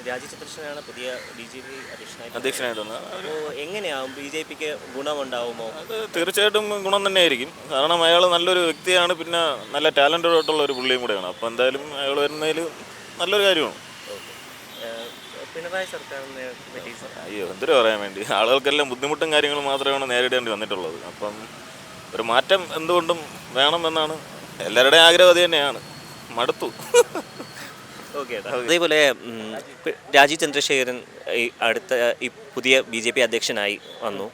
രാജീവ് ചന്ദ്രശേഖരനാണ് പുതിയ BJP അധ്യക്ഷനായിട്ട് വന്നത്. അപ്പോൾ എങ്ങനെയാവും BJPക്ക് ഗുണമുണ്ടാവുമോ? അത് തീർച്ചയായിട്ടും ഗുണം തന്നെയായിരിക്കും. കാരണം അയാൾ നല്ലൊരു വ്യക്തിയാണ്, പിന്നെ നല്ല ടാലൻറ്റഡ് ആയിട്ടുള്ള ഒരു പുള്ളിയും കൂടെയാണ്. അപ്പോൾ എന്തായാലും അയാൾ വരുന്നതിൽ നല്ലൊരു കാര്യമാണ്. പിണറായി സർക്കാരിനെ പറ്റി അയ്യോ, എന്തൊരു പറയാൻ വേണ്ടി, ആളുകൾക്കെല്ലാം ബുദ്ധിമുട്ടും കാര്യങ്ങളും മാത്രമാണ് നേരിടേണ്ടി വന്നിട്ടുള്ളത്. അപ്പം ഒരു മാറ്റം എന്തുകൊണ്ടും വേണമെന്നാണ് എല്ലാവരുടെയും ആഗ്രഹം. അത് തന്നെയാണ്. മടുത്തു. ഓക്കെ. അതേപോലെ രാജീവ് ചന്ദ്രശേഖരൻ ഈ പുതിയ BJP അധ്യക്ഷനായി വന്നു.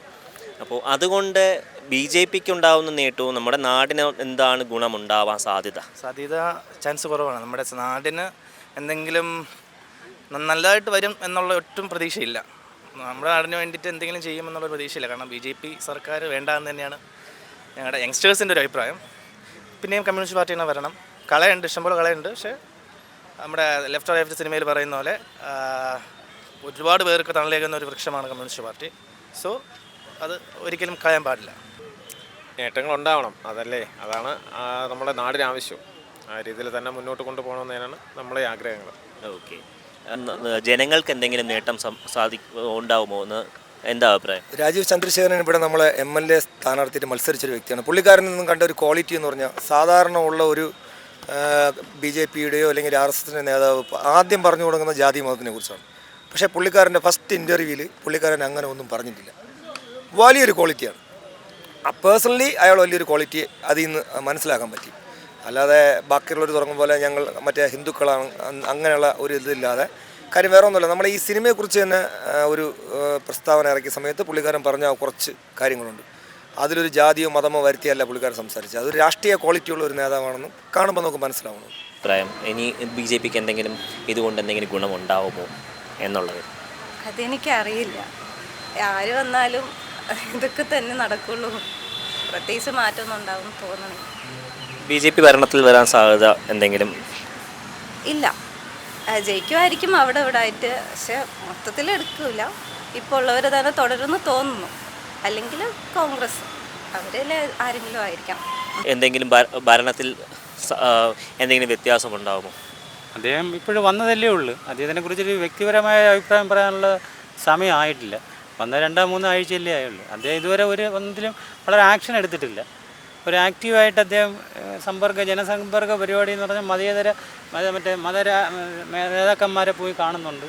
അപ്പോൾ അതുകൊണ്ട് BJPക്ക് ഉണ്ടാകുന്ന നേട്ടവും നമ്മുടെ നാടിന് എന്താണ് ഗുണമുണ്ടാവാൻ സാധ്യത ചാൻസ് കുറവാണ്. നമ്മുടെ നാടിന് എന്തെങ്കിലും നല്ലതായിട്ട് വരും എന്നുള്ള ഒട്ടും പ്രതീക്ഷയില്ല. നമ്മുടെ നാടിന് വേണ്ടിയിട്ട് എന്തെങ്കിലും ചെയ്യുമെന്നുള്ള പ്രതീക്ഷയില്ല. കാരണം BJP സർക്കാർ വേണ്ടാന്ന് തന്നെയാണ് ഞങ്ങളുടെ യങ്സ്റ്റേഴ്സിൻ്റെ ഒരു അഭിപ്രായം. പിന്നെയും കമ്മ്യൂണിസ്റ്റ് പാർട്ടി തന്നെ വരണം. കളയുണ്ട്, ഇഷ്ടംപോലെ കളയുണ്ട്. പക്ഷേ നമ്മുടെ ലെഫ്റ്റ് ഓർ റൈറ്റ് സിനിമയിൽ പറയുന്ന പോലെ ഒരുപാട് പേർക്ക് തണലേകുന്ന ഒരു വൃക്ഷമാണ് കമ്മ്യൂണിസ്റ്റ് പാർട്ടി. സോ അത് ഒരിക്കലും കളയാൻ പാടില്ല. നേട്ടങ്ങൾ ഉണ്ടാവണം, അതാണ് നമ്മുടെ നാടിന് ആവശ്യം. ആ രീതിയിൽ തന്നെ മുന്നോട്ട് കൊണ്ടുപോകണമെന്നതിനാണ് നമ്മളെ ആഗ്രഹങ്ങൾ. ഓക്കെ. ജനങ്ങൾക്ക് എന്തെങ്കിലും നേട്ടം ഉണ്ടാവുമോ എന്ന് എന്താ അഭിപ്രായം? രാജീവ് ചന്ദ്രശേഖരൻ ഇവിടെ നമ്മളെ MLA സ്ഥാനാർത്ഥിയിട്ട് മത്സരിച്ചൊരു വ്യക്തിയാണ്. പുള്ളിക്കാരൻ നിന്നും കണ്ട ഒരു ക്വാളിറ്റി എന്ന് പറഞ്ഞാൽ, സാധാരണ ഉള്ള ഒരു BJPയുടെയോ അല്ലെങ്കിൽ RSSൻ്റെ നേതാവ് ആദ്യം പറഞ്ഞു കൊടുക്കുന്ന ജാതി മതത്തിനെ കുറിച്ചാണ്. പക്ഷേ പുള്ളിക്കാരൻ്റെ ഫസ്റ്റ് ഇൻ്റർവ്യൂവിൽ പുള്ളിക്കാരൻ അങ്ങനെ ഒന്നും പറഞ്ഞിട്ടില്ല. വലിയൊരു ക്വാളിറ്റിയാണ്. പേഴ്സണലി അയാൾ വലിയൊരു ക്വാളിറ്റി അതിൽ നിന്ന് മനസ്സിലാക്കാൻ പറ്റി. അല്ലാതെ ബാക്കിയുള്ളവർ തുടങ്ങും പോലെ ഞങ്ങൾ മറ്റേ ഹിന്ദുക്കളാണ് അങ്ങനെയുള്ള ഒരു ഇതില്ലാതെ. കാര്യം വേറെ ഒന്നുമില്ല, നമ്മൾ ഈ സിനിമയെക്കുറിച്ച് തന്നെ ഒരു പ്രസ്താവന ഇറക്കിയ സമയത്ത് പുള്ളിക്കാരൻ പറഞ്ഞ കുറച്ച് കാര്യങ്ങളുണ്ട്. അതിലൊരു ജാതിയോ മതമോ വരുത്തിയല്ല പുള്ളിക്കാരൻ സംസാരിച്ചത്. അതൊരു രാഷ്ട്രീയ ക്വാളിറ്റിയുള്ള ഒരു നേതാവാണെന്ന് കാണുമ്പോൾ നമുക്ക് മനസ്സിലാവണം. അഭിപ്രായം ഇനി BJPക്ക് എന്തെങ്കിലും ഇതുകൊണ്ട് എന്തെങ്കിലും ഗുണമുണ്ടാവുമോ എന്നുള്ളത് അതെനിക്കറിയില്ല. ആര് വന്നാലും ഇതൊക്കെ തന്നെ നടക്കുള്ളൂ. പ്രത്യേകിച്ച് മാറ്റമൊന്നും ഉണ്ടാവും തോന്നണേ. BJP ഭരണത്തിൽ വരാൻ സാധ്യത എന്തെങ്കിലും ഇല്ല. ജയിക്കുമായിരിക്കും അവിടെ ഇവിടെ ആയിട്ട്. പക്ഷെ മൊത്തത്തിൽ എടുക്കില്ല. ഇപ്പോൾ ഉള്ളവർ തന്നെ തുടരുന്നു തോന്നുന്നു. അല്ലെങ്കിൽ കോൺഗ്രസ്, അവരിൽ ആരെങ്കിലും ആയിരിക്കാം. എന്തെങ്കിലും ഭരണത്തിൽ എന്തെങ്കിലും വ്യത്യാസമുണ്ടാകുമോ? അദ്ദേഹം ഇപ്പോഴും വന്നതല്ലേ ഉള്ളൂ. അദ്ദേഹത്തിനെ കുറിച്ചൊരു വ്യക്തിപരമായ അഭിപ്രായം പറയാനുള്ള സമയമായിട്ടില്ല. വന്ന 2-3 ആഴ്ചയല്ലേ ആയുള്ളൂ. അദ്ദേഹം ഇതുവരെ ഒന്നിലും വളരെ ആക്ഷൻ എടുത്തിട്ടില്ല. ഒരു ആക്റ്റീവായിട്ട് അദ്ദേഹം ജനസമ്പർക്ക പരിപാടി എന്ന് പറഞ്ഞാൽ മത നേതാക്കന്മാരെ പോയി കാണുന്നുണ്ട്.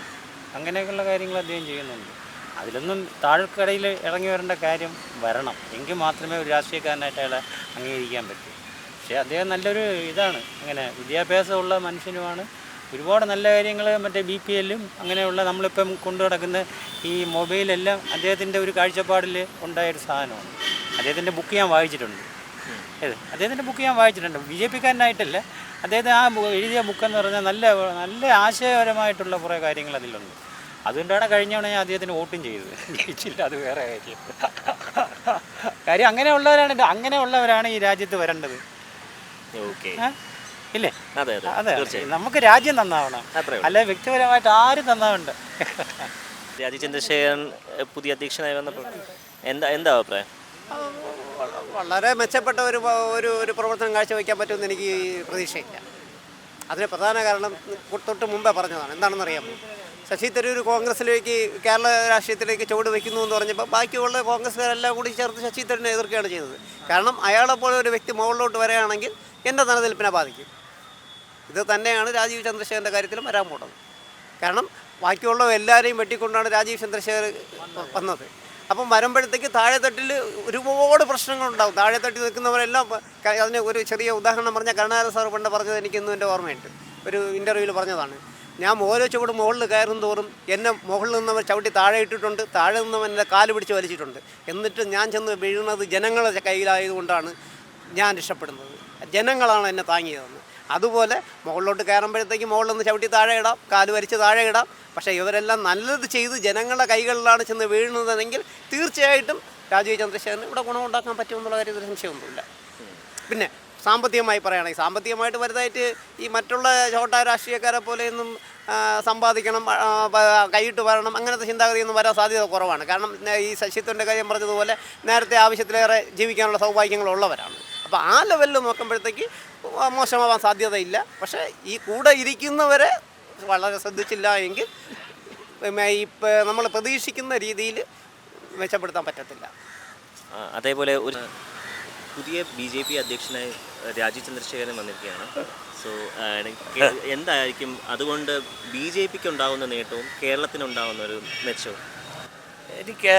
അങ്ങനെയൊക്കെയുള്ള കാര്യങ്ങൾ അദ്ദേഹം ചെയ്യുന്നുണ്ട്. അതിലൊന്നും താഴെക്കടയിൽ ഇറങ്ങി വരേണ്ട കാര്യം വരണം. എങ്കിൽ മാത്രമേ ഒരു രാഷ്ട്രീയക്കാരനായിട്ട് അയാളെ അംഗീകരിക്കാൻ പറ്റൂ. പക്ഷേ അദ്ദേഹം നല്ലൊരു ഇതാണ്, അങ്ങനെ വിദ്യാഭ്യാസമുള്ള മനുഷ്യനുമാണ്. ഒരുപാട് നല്ല കാര്യങ്ങൾ BPLും അങ്ങനെയുള്ള നമ്മളിപ്പം കൊണ്ടു നടക്കുന്ന ഈ മൊബൈലെല്ലാം അദ്ദേഹത്തിൻ്റെ ഒരു കാഴ്ചപ്പാടിൽ ഉണ്ടായൊരു സാധനമാണ്. അദ്ദേഹത്തിൻ്റെ ബുക്ക് ഞാൻ വായിച്ചിട്ടുണ്ട്. അദ്ദേഹത്തിൻ്റെ ബുക്ക് ഞാൻ വായിച്ചിട്ടുണ്ട്. BJPക്കാരനായിട്ടല്ല, അദ്ദേഹത്തെ ആ എഴുതിയ ബുക്കെന്ന് പറഞ്ഞാൽ നല്ല ആശയപരമായിട്ടുള്ള കുറേ കാര്യങ്ങൾ അതിലുണ്ട്. അതുകൊണ്ടാണ് കഴിഞ്ഞ തവണ ഞാൻ അദ്ദേഹത്തിന് വോട്ടും ചെയ്തത്. ജയിച്ചില്ല, അത് വേറെ കാര്യം. അങ്ങനെയുള്ളവരാണ് ഈ രാജ്യത്ത് വരേണ്ടത്. ഇല്ലേ? അതെ, നമുക്ക് രാജ്യം നന്നാവണം, അല്ലെ വ്യക്തിപരമായിട്ട് ആരും നന്നാവണ്ട. രാജീവ് ചന്ദ്രശേഖരൻ പുതിയ അധ്യക്ഷനായി വന്നപ്പോൾ എന്താ അഭിപ്രായം? വളരെ മെച്ചപ്പെട്ട ഒരു പ്രവർത്തനം കാഴ്ചവെക്കാൻ പറ്റുമെന്ന് എനിക്ക് പ്രതീക്ഷയില്ല. അതിന് പ്രധാന കാരണം തൊട്ട് മുമ്പേ പറഞ്ഞതാണ്. എന്താണെന്നറിയാമോ? ശശി തരൂർ കോൺഗ്രസിലേക്ക്, കേരള രാഷ്ട്രീയത്തിലേക്ക് ചുവട് വയ്ക്കുന്നു എന്ന് പറഞ്ഞപ്പോൾ ബാക്കിയുള്ള കോൺഗ്രസ്സുകാരെല്ലാം കൂടി ചേർത്ത് ശശി തരൂരിനെ എതിർക്കുകയാണ് ചെയ്തത്. കാരണം അയാളെപ്പോലെ ഒരു വ്യക്തി മുകളിലോട്ട് വരികയാണെങ്കിൽ എൻ്റെ നിലനിൽപ്പിനെ ബാധിക്കും. ഇത് തന്നെയാണ് രാജീവ് ചന്ദ്രശേഖരൻ്റെ കാര്യത്തിലും വരാൻ പോകുന്നത്. കാരണം ബാക്കിയുള്ള എല്ലാവരെയും വെട്ടിക്കൊണ്ടാണ് രാജീവ് ചന്ദ്രശേഖർ വന്നത്. അപ്പം വരുമ്പോഴത്തേക്ക് താഴെത്തട്ടിൽ ഒരുപാട് പ്രശ്നങ്ങളുണ്ടാകും. താഴെത്തട്ടിൽ നിൽക്കുന്നവരെല്ലാം, അതിന് ഒരു ചെറിയ ഉദാഹരണം പറഞ്ഞാൽ കരുണാകരൻ സാർ പണ്ട് പറഞ്ഞത് എനിക്കിന്നും എൻ്റെ ഓർമ്മയുണ്ട്. ഒരു ഇൻ്റർവ്യൂവിൽ പറഞ്ഞതാണ്, ഞാൻ ഓരോ ചുവട് മുകളിൽ കയറും തോറും എന്നെ മുകളിൽ നിന്നവർ ചവിട്ടി താഴെ ഇട്ടിട്ടുണ്ട്, താഴെ നിന്നവൻ എൻ്റെ കാല് പിടിച്ച് വലിച്ചിട്ടുണ്ട്. എന്നിട്ട് ഞാൻ ചെന്ന് വീഴുന്നത് ജനങ്ങളുടെ കയ്യിലായതുകൊണ്ടാണ് ഞാൻ രക്ഷപ്പെടുന്നത്. ജനങ്ങളാണ് എന്നെ താങ്ങിയതെന്ന്. അതുപോലെ മുകളിലോട്ട് കയറുമ്പോഴത്തേക്ക് മുകളിൽ നിന്ന് ചവിട്ടി താഴെ ഇടാം, കാല് വലിച്ച് താഴെ ഇടാം. പക്ഷേ ഇവരെല്ലാം നല്ലത് ചെയ്ത് ജനങ്ങളുടെ കൈകളിലാണ് ചെന്ന് വീഴുന്നതെങ്കിൽ തീർച്ചയായിട്ടും രാജീവ് ചന്ദ്രശേഖരന് ഇവിടെ ഗുണമുണ്ടാക്കാൻ പറ്റുമെന്നുള്ള കാര്യത്തിൽ സംശയമൊന്നുമില്ല. പിന്നെ സാമ്പത്തികമായി പറയുകയാണെങ്കിൽ, സാമ്പത്തികമായിട്ട് വലുതായിട്ട് ഈ മറ്റുള്ള ചോട്ടാ രാഷ്ട്രീയക്കാരെ പോലെയൊന്നും സമ്പാദിക്കണം, കൈയിട്ട് വരണം, അങ്ങനത്തെ ചിന്താഗതിയൊന്നും വരാൻ സാധ്യത കുറവാണ്. കാരണം ഈ ശശിത്വൻ്റെ കാര്യം പറഞ്ഞതുപോലെ നേരത്തെ ആവശ്യത്തിലേറെ ജീവിക്കാനുള്ള സൗഭാഗ്യങ്ങളുള്ളവരാണ്. അപ്പോൾ ആ ലെവലിൽ നോക്കുമ്പോഴത്തേക്ക് മോശമാവാൻ സാധ്യതയില്ല. പക്ഷേ ഈ കൂടെ ഇരിക്കുന്നവരെ വളരെ ശ്രദ്ധിച്ചില്ല എങ്കിൽ നമ്മൾ പ്രതീക്ഷിക്കുന്ന രീതിയിൽ മെച്ചപ്പെടുത്താൻ പറ്റത്തില്ല. അതേപോലെ ഒരു പുതിയ BJP അധ്യക്ഷനായി രാജീവ് ചന്ദ്രശേഖരൻ വന്നിരിക്കുകയാണ്. സോ എന്തായിരിക്കും അതുകൊണ്ട് BJPക്ക് ഉണ്ടാകുന്ന നേട്ടവും കേരളത്തിനുണ്ടാകുന്ന ഒരു മെച്ചവും? എനിക്ക്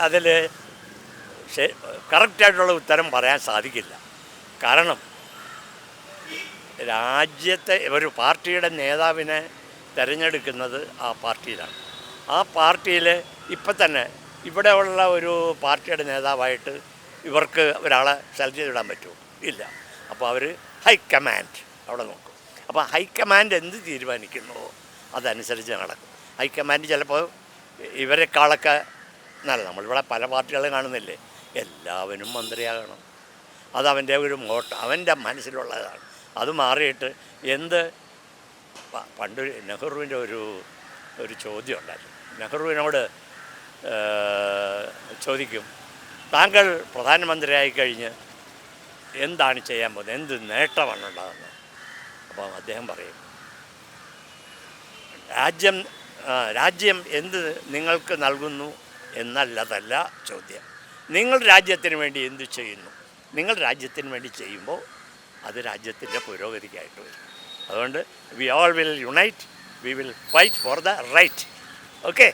അതിൽ കറക്റ്റായിട്ടുള്ള ഉത്തരം പറയാൻ സാധിക്കില്ല. കാരണം രാജ്യത്തെ ഒരു പാർട്ടിയുടെ നേതാവിനെ തിരഞ്ഞെടുക്കുന്നത് ആ പാർട്ടിയിലാണ്. ആ പാർട്ടിയിൽ ഇപ്പം തന്നെ ഇവിടെ ഉള്ള ഒരു പാർട്ടിയുടെ നേതാവായിട്ട് ഇവർക്ക് ഒരാളെ സെലക്ട് ചെയ്തിടാൻ പറ്റുമോ? ഇല്ല. അപ്പോൾ അവർ ഹൈക്കമാൻഡ് അവിടെ നോക്കും. അപ്പോൾ ഹൈക്കമാൻഡ് എന്ത് തീരുമാനിക്കുന്നുവോ അതനുസരിച്ച് നടക്കും. ഹൈക്കമാൻഡ് ചിലപ്പോൾ ഇവരെക്കാളൊക്കെ നല്ല, നമ്മളിവിടെ പല പാർട്ടികളും കാണുന്നില്ലേ, എല്ലാവരും മന്ത്രിയാകണം. അതവൻ്റെ ഒരു അവൻ്റെ മനസ്സിലുള്ളതാണ്. അത് മാറിയിട്ട് പണ്ട് നെഹ്റുവിൻ്റെ ഒരു ചോദ്യം ഉണ്ടായിരുന്നു. നെഹ്റുവിനോട് ചോദിക്കും, താങ്കൾ പ്രധാനമന്ത്രിയായി കഴിഞ്ഞ് എന്താണ് ചെയ്യാൻ പോകുന്നത്, എന്ത് നേട്ടമാണ് ഉണ്ടാകുന്നത്? അപ്പം അദ്ദേഹം പറയും, രാജ്യം എന്ത് നിങ്ങൾക്ക് നൽകുന്നു എന്നല്ലതല്ല ചോദ്യം, നിങ്ങൾ രാജ്യത്തിന് വേണ്ടി എന്ത് ചെയ്യുന്നു. നിങ്ങൾ രാജ്യത്തിന് വേണ്ടി ചെയ്യുമ്പോൾ അത് രാജ്യത്തിൻ്റെ പുരോഗതിക്കായിട്ട് വരും. അതുകൊണ്ട് we all will unite, we will fight for the right. Okay.